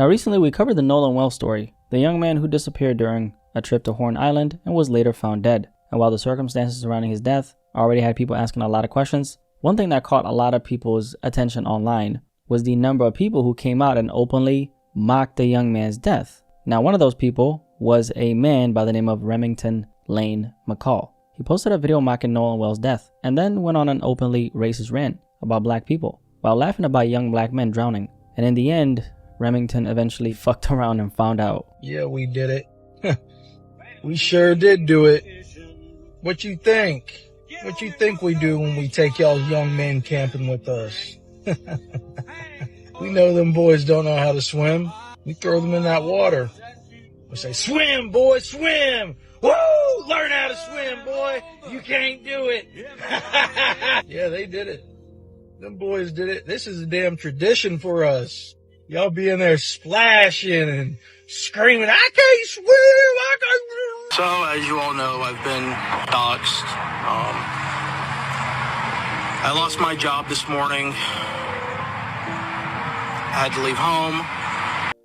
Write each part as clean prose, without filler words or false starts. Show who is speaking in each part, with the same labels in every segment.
Speaker 1: Now recently we covered the Nolan Wells story, the young man who disappeared during a trip to Horn Island and was later found dead. And while the circumstances surrounding his death already had people asking a lot of questions, one thing that caught a lot of people's attention online was the number of people who came out and openly mocked the young man's death. Now one of those people was a man by the name of Remington Lane McCall. He posted a video mocking Nolan Wells' death and then went on an openly racist rant about black people while laughing about young black men drowning. And in the end, Remington eventually fucked around and found out.
Speaker 2: Yeah, we did it. We sure did do it. What you think? What you think we do when we take y'all young men camping with us? We know them boys don't know how to swim. We throw them in that water. We say, swim, boy, swim! Woo! Learn how to swim, boy! You can't do it! Yeah, they did it. Them boys did it. This is a damn tradition for us. Y'all be in there splashing and screaming, I can't swim! I can't swim!
Speaker 3: So, as you all know, I've been doxxed. I lost my job this morning. I had to leave home.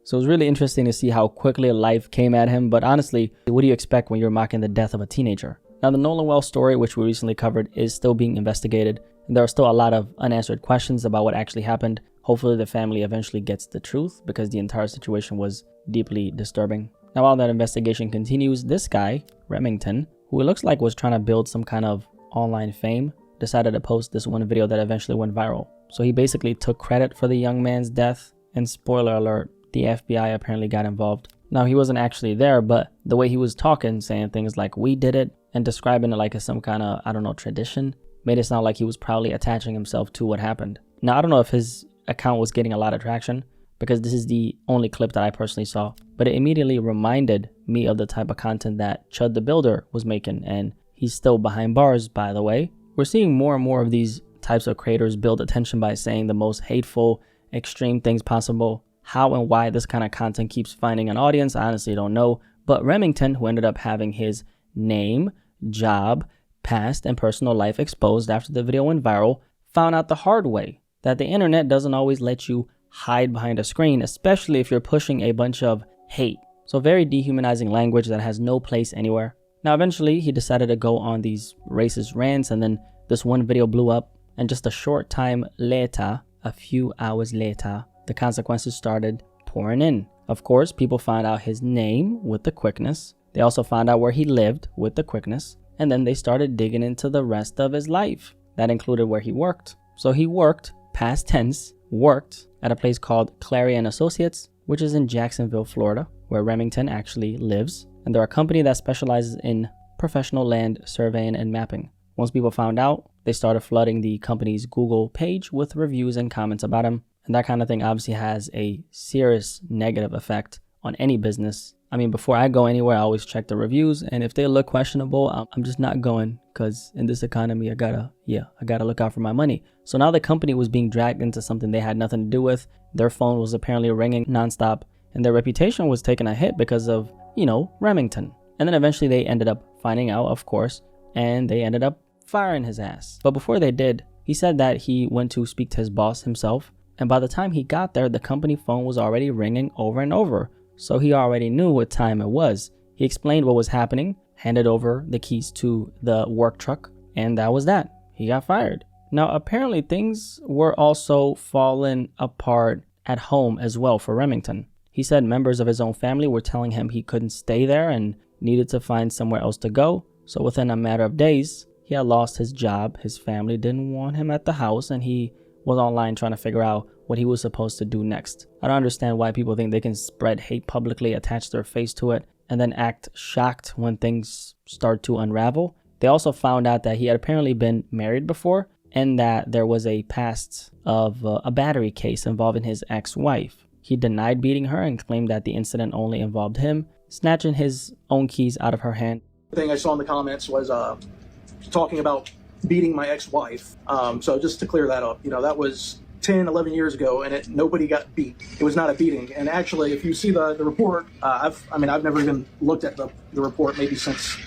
Speaker 1: So it was really interesting to see how quickly life came at him, but honestly, what do you expect when you're mocking the death of a teenager? Now the Nolan Wells story, which we recently covered, is still being investigated, and there are still a lot of unanswered questions about what actually happened. Hopefully the family eventually gets the truth, because the entire situation was deeply disturbing. Now while that investigation continues, this guy, Remington, who it looks like was trying to build some kind of online fame, decided to post this one video that eventually went viral. So he basically took credit for the young man's death, and spoiler alert, the FBI apparently got involved. Now he wasn't actually there, but the way he was talking, saying things like we did it and describing it like as some kind of, I don't know, tradition, made it sound like he was proudly attaching himself to what happened. Now I don't know if his account was getting a lot of traction, because this is the only clip that I personally saw, but it immediately reminded me of the type of content that Chud the Builder was making, and he's still behind bars, by the way. We're seeing more and more of these types of creators build attention by saying the most hateful, extreme things possible. How and why this kind of content keeps finding an audience, I honestly don't know. But Remington, who ended up having his name, job, past, and personal life exposed after the video went viral, found out the hard way that the internet doesn't always let you hide behind a screen, especially if you're pushing a bunch of hate. So very dehumanizing language that has no place anywhere. Now eventually he decided to go on these racist rants, and then this one video blew up, and just a short time later, a few hours later, the consequences started pouring in. Of course, people found out his name with the quickness. They also found out where he lived with the quickness. And then they started digging into the rest of his life. That included where he worked. So he worked, past tense, worked at a place called Clary & Associates, which is in Jacksonville, Florida, where Remington actually lives. And they're a company that specializes in professional land surveying and mapping. Once people found out, they started flooding the company's Google page with reviews and comments about him. And that kind of thing obviously has a serious negative effect on any business. I mean, before I go anywhere, I always check the reviews. And if they look questionable, I'm just not going, because in this economy, I gotta look out for my money. So now the company was being dragged into something they had nothing to do with. Their phone was apparently ringing nonstop, and their reputation was taking a hit because of, Remington. And then eventually they ended up finding out, of course, and they ended up firing his ass. But before they did, he said that he went to speak to his boss himself. And by the time he got there, the company phone was already ringing over and over. So he already knew what time it was. He explained what was happening, handed over the keys to the work truck, and that was that. He got fired. Now, apparently things were also falling apart at home as well for Remington. He said members of his own family were telling him he couldn't stay there and needed to find somewhere else to go. So within a matter of days, he had lost his job. His family didn't want him at the house, and he was online trying to figure out what he was supposed to do next. I don't understand why people think they can spread hate publicly, attach their face to it, and then act shocked when things start to unravel. They also found out that he had apparently been married before, and that there was a past of a battery case involving his ex-wife. He denied beating her and claimed that the incident only involved him snatching his own keys out of her hand.
Speaker 4: The thing I saw in the comments was talking about beating my ex-wife. So just to clear that up, that was 10, 11 years ago, and nobody got beat. It was not a beating. And actually, if you see the report, I've never even looked at the report, maybe since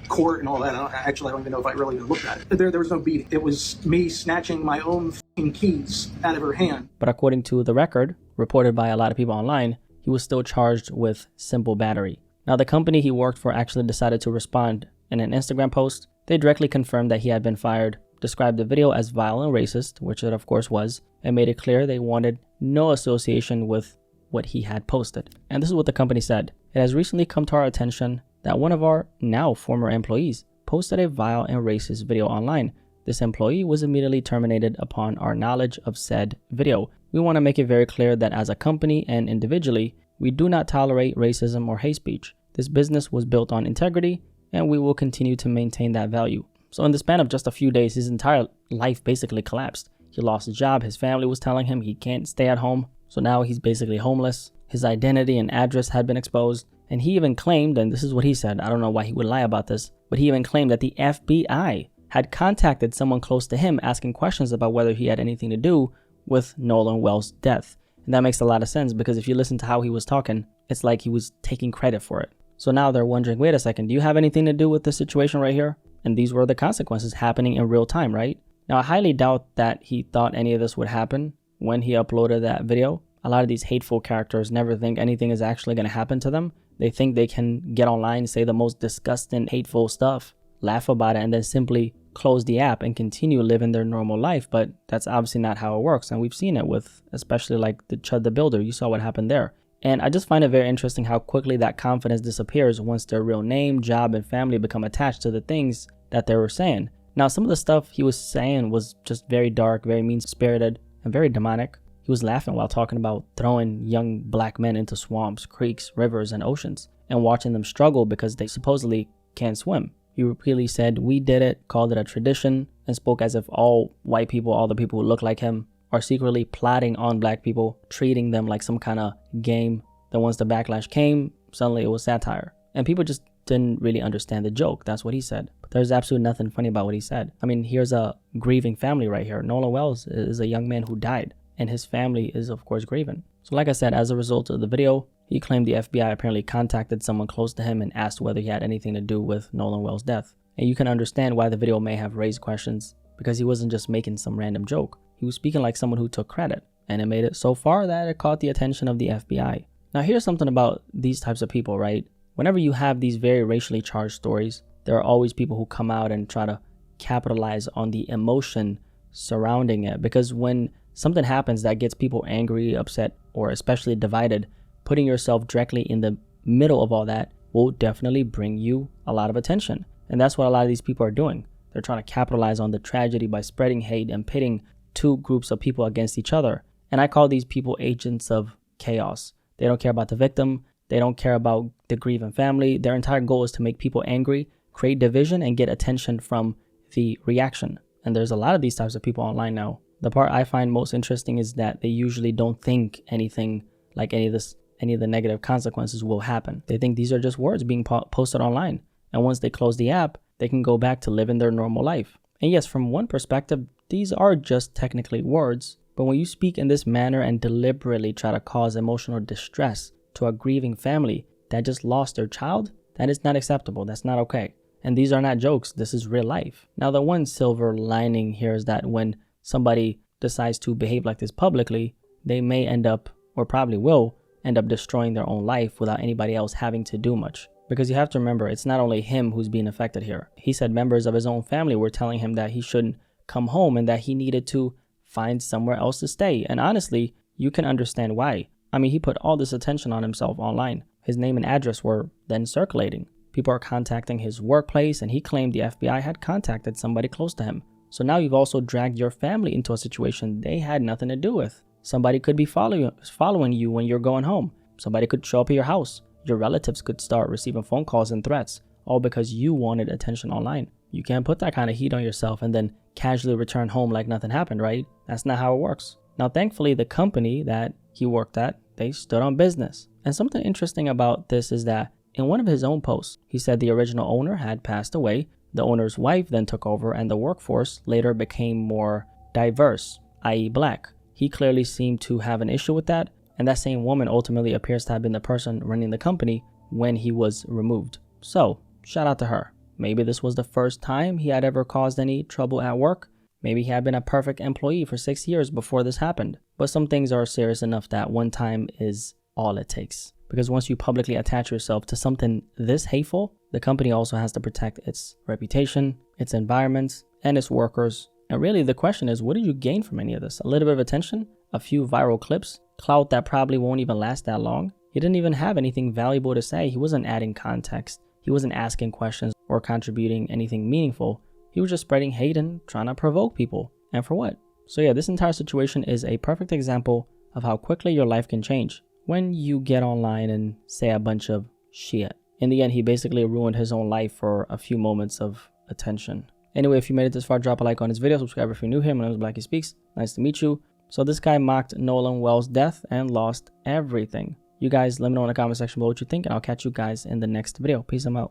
Speaker 4: court and all that. I don't even know if I really even looked at it. There was no beating. It was me snatching my own keys out of her hand.
Speaker 1: But according to the record, reported by a lot of people online, he was still charged with simple battery. Now, the company he worked for actually decided to respond in an Instagram post. They directly confirmed that he had been fired, described the video as vile and racist, which it of course was, and made it clear they wanted no association with what he had posted. And this is what the company said. It has recently come to our attention that one of our now former employees posted a vile and racist video online. This employee was immediately terminated upon our knowledge of said video. We want to make it very clear that as a company and individually, we do not tolerate racism or hate speech. This business was built on integrity, and we will continue to maintain that value. So in the span of just a few days, his entire life basically collapsed. He lost his job. His family was telling him he can't stay at home. So now he's basically homeless. His identity and address had been exposed. And he even claimed, and this is what he said, I don't know why he would lie about this, but he even claimed that the FBI had contacted someone close to him asking questions about whether he had anything to do with Nolan Wells' death. And that makes a lot of sense because if you listen to how he was talking, it's like he was taking credit for it. So now they're wondering, wait a second, do you have anything to do with this situation right here? And these were the consequences happening in real time, right? Now, I highly doubt that he thought any of this would happen when he uploaded that video. A lot of these hateful characters never think anything is actually going to happen to them. They think they can get online, say the most disgusting, hateful stuff, laugh about it, and then simply close the app and continue living their normal life. But that's obviously not how it works. And we've seen it with, especially like the Chud the Builder. You saw what happened there. And I just find it very interesting how quickly that confidence disappears once their real name, job, and family become attached to the things that they were saying. Now, some of the stuff he was saying was just very dark, very mean-spirited, and very demonic. He was laughing while talking about throwing young black men into swamps, creeks, rivers, and oceans, and watching them struggle because they supposedly can't swim. He repeatedly said, "We did it," called it a tradition, and spoke as if all white people, all the people who look like him, are secretly plotting on black people, treating them like some kind of game. Then once the backlash came, suddenly it was satire. And people just didn't really understand the joke. That's what he said. But there's absolutely nothing funny about what he said. I mean, here's a grieving family right here. Nolan Wells is a young man who died, and his family is, of course, grieving. So like I said, as a result of the video, he claimed the FBI apparently contacted someone close to him and asked whether he had anything to do with Nolan Wells' death. And you can understand why the video may have raised questions, because he wasn't just making some random joke. He was speaking like someone who took credit, and it made it so far that it caught the attention of the FBI. Now, here's something about these types of people, right? Whenever you have these very racially charged stories, there are always people who come out and try to capitalize on the emotion surrounding it. Because when something happens that gets people angry, upset, or especially divided, putting yourself directly in the middle of all that will definitely bring you a lot of attention. And that's what a lot of these people are doing. They're trying to capitalize on the tragedy by spreading hate and pitting two groups of people against each other. And I call these people agents of chaos. They don't care about the victim. They don't care about the grieving family. Their entire goal is to make people angry, create division, and get attention from the reaction. And there's a lot of these types of people online now. The part I find most interesting is that they usually don't think anything like any of the negative consequences will happen. They think these are just words being posted online. And once they close the app, they can go back to living their normal life. And yes, from one perspective, these are just technically words. But when you speak in this manner and deliberately try to cause emotional distress to a grieving family that just lost their child, that is not acceptable. That's not okay. And these are not jokes. This is real life. Now, the one silver lining here is that when somebody decides to behave like this publicly, they may end up, or probably will, end up destroying their own life without anybody else having to do much. Because you have to remember, it's not only him who's being affected here. He said members of his own family were telling him that he shouldn't come home and that he needed to find somewhere else to stay. And honestly, you can understand why. I mean, he put all this attention on himself online. His name and address were then circulating. People are contacting his workplace, and he claimed the FBI had contacted somebody close to him. So now you've also dragged your family into a situation they had nothing to do with. Somebody could be following you when you're going home. Somebody could show up at your house. Your relatives could start receiving phone calls and threats, all because you wanted attention online. You can't put that kind of heat on yourself and then casually return home like nothing happened, right? That's not how it works. Now, thankfully, the company that he worked at, they stood on business. And something interesting about this is that in one of his own posts, he said the original owner had passed away. The owner's wife then took over, and the workforce later became more diverse, i.e. black. He clearly seemed to have an issue with that, and that same woman ultimately appears to have been the person running the company when he was removed. So, shout out to her. Maybe this was the first time he had ever caused any trouble at work. Maybe he had been a perfect employee for 6 years before this happened. But some things are serious enough that one time is all it takes. Because once you publicly attach yourself to something this hateful, the company also has to protect its reputation, its environment, and its workers. And really the question is, what did you gain from any of this? A little bit of attention? A few viral clips? Clout that probably won't even last that long? He didn't even have anything valuable to say. He wasn't adding context. He wasn't asking questions or contributing anything meaningful. He was just spreading hate and trying to provoke people. And for what? So yeah, this entire situation is a perfect example of how quickly your life can change when you get online and say a bunch of shit. In the end, he basically ruined his own life for a few moments of attention. Anyway, if you made it this far, drop a like on this video, subscribe if you're new here. My name is Blackie Speaks. Nice to meet you. So this guy mocked Nolan Wells' death and lost everything. You guys let me know in the comment section below what you think, and I'll catch you guys in the next video. Peace, I'm out.